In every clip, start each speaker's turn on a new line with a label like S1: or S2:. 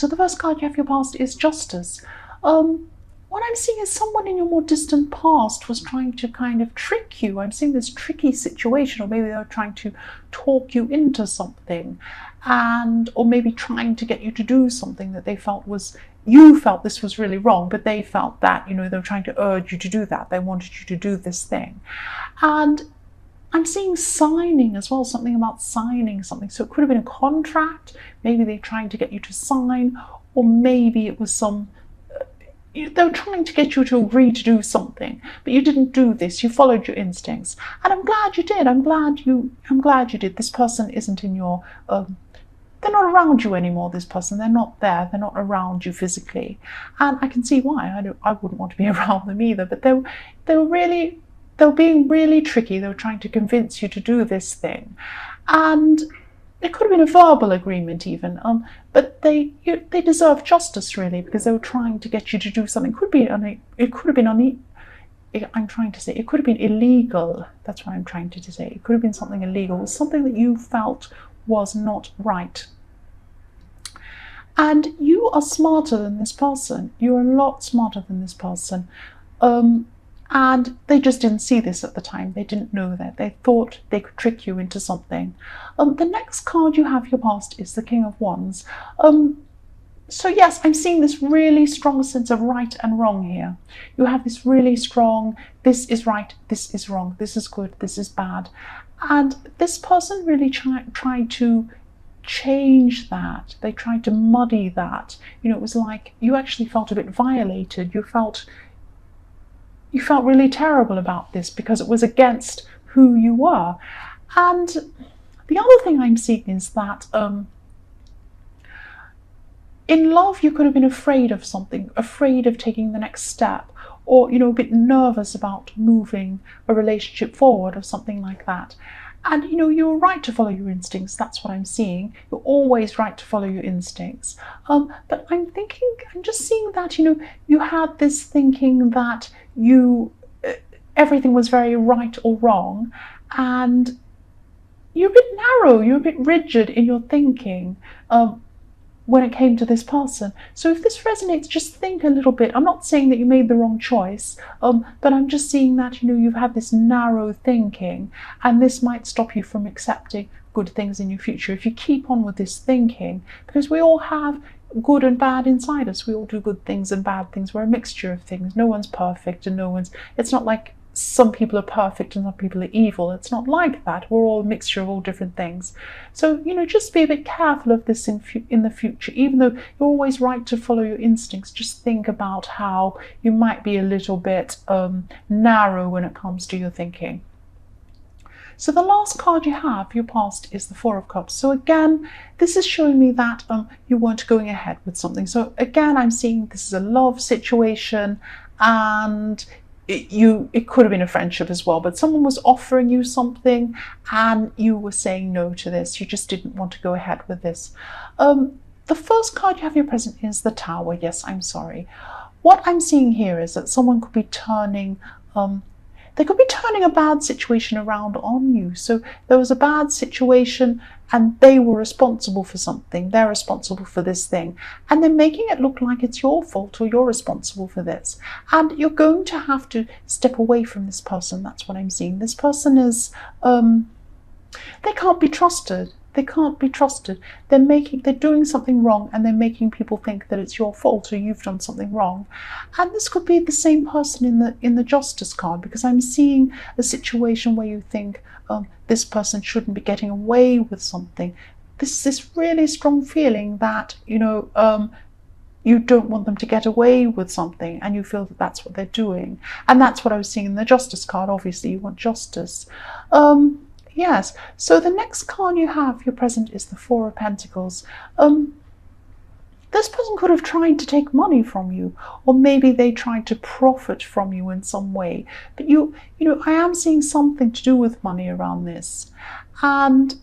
S1: So the first card you have for your past is Justice. What I'm seeing is someone in your more distant past was trying to kind of trick you. I'm seeing this tricky situation, or maybe they were trying to talk you into something, or maybe trying to get you to do something that they felt was, you felt this was really wrong, but they felt that, they were trying to urge you to do that. They wanted you to do this thing. And I'm seeing signing as well, something about signing something. So it could have been a contract, maybe they're trying to get you to sign, or maybe it was they were trying to get you to agree to do something, but you didn't do this. You followed your instincts, and I'm glad you did. I'm glad you did. This person isn't in your. They're not around you anymore. This person, they're not there. They're not around you physically, and I can see why. I wouldn't want to be around them either. But they were being really tricky. They were trying to convince you to do this thing, and it could have been a verbal agreement even, but they deserve justice really, because they were trying to get you to do something. It could have been illegal. That's what I'm trying to say. It could have been something illegal, something that you felt was not right. And you are smarter than this person. You're a lot smarter than this person. And they just didn't see this at the time. They didn't know that. They thought they could trick you into something. The next card you have your past is the King of Wands. So yes, I'm seeing this really strong sense of right and wrong here. You have this really strong, this is right, this is wrong, this is good, this is bad. And this person really tried to change that. They tried to muddy that. It was like you actually felt a bit violated. You felt really terrible about this because it was against who you were. And the other thing I'm seeing is that in love you could have been afraid of something, afraid of taking the next step, or a bit nervous about moving a relationship forward or something like that. And you're right to follow your instincts. That's what I'm seeing. You're always right to follow your instincts. But I'm just seeing that you had this thinking that everything was very right or wrong, and you're a bit narrow. You're a bit rigid in your thinking when it came to this person. So if this resonates, just think a little bit. I'm not saying that you made the wrong choice, but I'm just seeing that you've had this narrow thinking, and this might stop you from accepting good things in your future if you keep on with this thinking, because we all have good and bad inside us. We all do good things and bad things. We're a mixture of things. No one's perfect, and it's not like some people are perfect and some people are evil. It's not like that. We're all a mixture of all different things. So, just be a bit careful of this in the future. Even though you're always right to follow your instincts, just think about how you might be a little bit narrow when it comes to your thinking. So the last card you have, your past, is the Four of Cups. So again, this is showing me that you weren't going ahead with something. So again, I'm seeing this is a love situation, and it could have been a friendship as well, but someone was offering you something and you were saying no to this. You just didn't want to go ahead with this. The first card you have in your present is the Tower. Yes, I'm sorry. What I'm seeing here is that someone could be turning a bad situation around on you. So there was a bad situation and they were responsible for something. They're responsible for this thing. And they're making it look like it's your fault or you're responsible for this. And you're going to have to step away from this person. That's what I'm seeing. This person is, they can't be trusted. They can't be trusted. They're doing something wrong, and they're making people think that it's your fault or you've done something wrong. And this could be the same person in the Justice card, because I'm seeing a situation where you think this person shouldn't be getting away with something. This really strong feeling that you don't want them to get away with something, and you feel that that's what they're doing. And that's what I was seeing in the Justice card. Obviously, you want justice. Yes, so the next card you have, your present, is the Four of Pentacles. This person could have tried to take money from you, or maybe they tried to profit from you in some way. But I am seeing something to do with money around this. And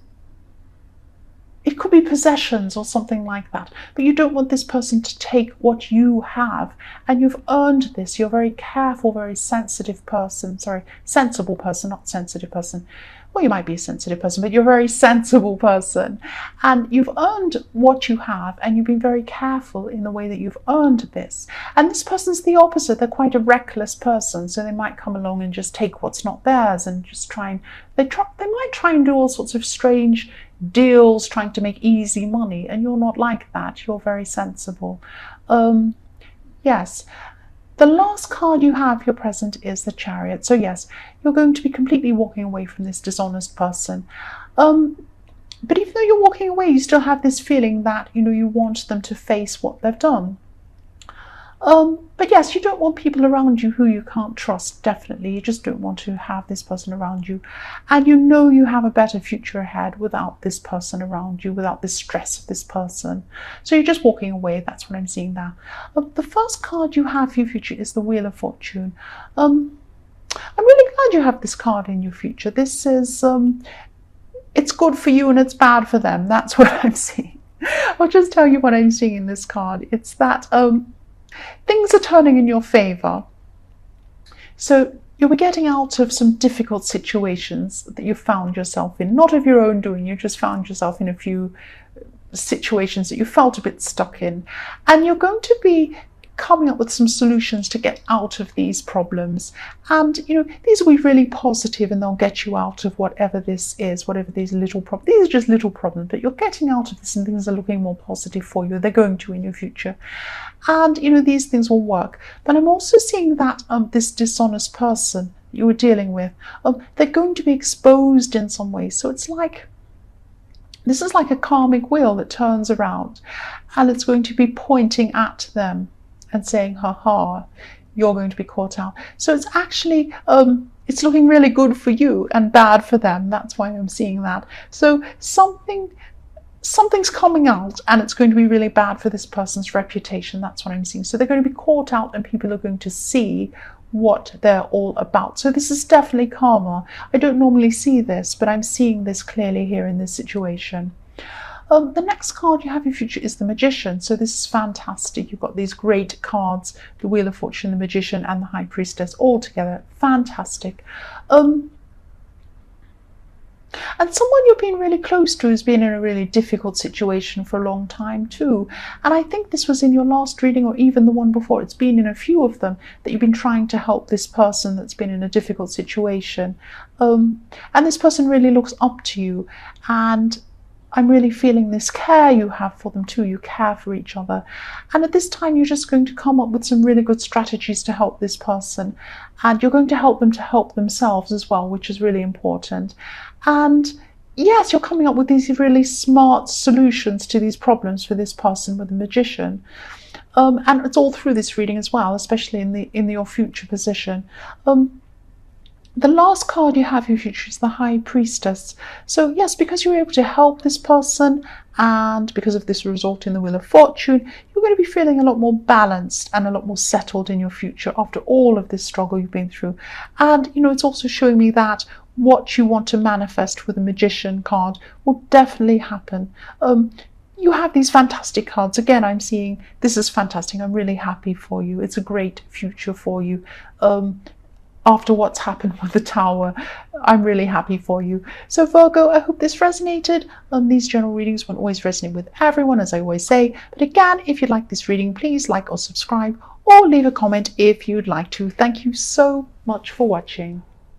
S1: it could be possessions or something like that. But you don't want this person to take what you have. And you've earned this. You're a very careful, very sensitive person. Sorry, sensible person, not sensitive person. or you might be a sensitive person, but you're a very sensible person, and you've earned what you have, and you've been very careful in the way that you've earned this. And this person's the opposite. They're quite a reckless person, so they might come along and just take what's not theirs and just they might try and do all sorts of strange deals, trying to make easy money, and you're not like that. You're very sensible. Yes. The last card you have, your present, is the Chariot. So yes, you're going to be completely walking away from this dishonest person. But even though you're walking away, you still have this feeling that, you want them to face what they've done. But yes, you don't want people around you who you can't trust, definitely. You just don't want to have this person around you. And you have a better future ahead without this person around you, without the stress of this person. So you're just walking away. That's what I'm seeing there. The first card you have for your future is the Wheel of Fortune. I'm really glad you have this card in your future. This is, it's good for you and it's bad for them. That's what I'm seeing. I'll just tell you what I'm seeing in this card. It's that things are turning in your favor. So you'll be getting out of some difficult situations that you found yourself in, not of your own doing. You just found yourself in a few situations that you felt a bit stuck in, and you're going to be coming up with some solutions to get out of these problems. And these will be really positive, and they'll get you out of whatever this is, whatever these little problems. These are just little problems, but you're getting out of this, and things are looking more positive for you. They're going to in your future, and these things will work. But I'm also seeing that this dishonest person you were dealing with, they're going to be exposed in some way. So it's like, this is like a karmic wheel that turns around, and it's going to be pointing at them and saying, ha, you're going to be caught out. So it's actually, it's looking really good for you and bad for them. That's why I'm seeing that. So something's coming out, and it's going to be really bad for this person's reputation. That's what I'm seeing. So they're going to be caught out, and people are going to see what they're all about. So this is definitely karma. I don't normally see this, but I'm seeing this clearly here in this situation. The next card you have in your future is the Magician. So this is fantastic. You've got these great cards, the Wheel of Fortune, the Magician, and the High Priestess all together. Fantastic. And someone you've been really close to has been in a really difficult situation for a long time too. And I think this was in your last reading, or even the one before. It's been in a few of them that you've been trying to help this person that's been in a difficult situation. And this person really looks up to you, and I'm really feeling this care you have for them too. You care for each other. And at this time, you're just going to come up with some really good strategies to help this person. And you're going to help them to help themselves as well, which is really important. And yes, you're coming up with these really smart solutions to these problems for this person with the Magician. And it's all through this reading as well, especially in your future position. The last card you have in your future is the High Priestess. So yes, because you're able to help this person, and because of this result in the Wheel of Fortune, you're going to be feeling a lot more balanced and a lot more settled in your future after all of this struggle you've been through. And it's also showing me that what you want to manifest with the Magician card will definitely happen. You have these fantastic cards. Again, I'm seeing this is fantastic. I'm really happy for you. It's a great future for you. After what's happened with the Tower, I'm really happy for you. So Virgo, I hope this resonated. These general readings won't always resonate with everyone, as I always say. But again, if you like this reading, please like or subscribe, or leave a comment if you'd like to. Thank you so much for watching.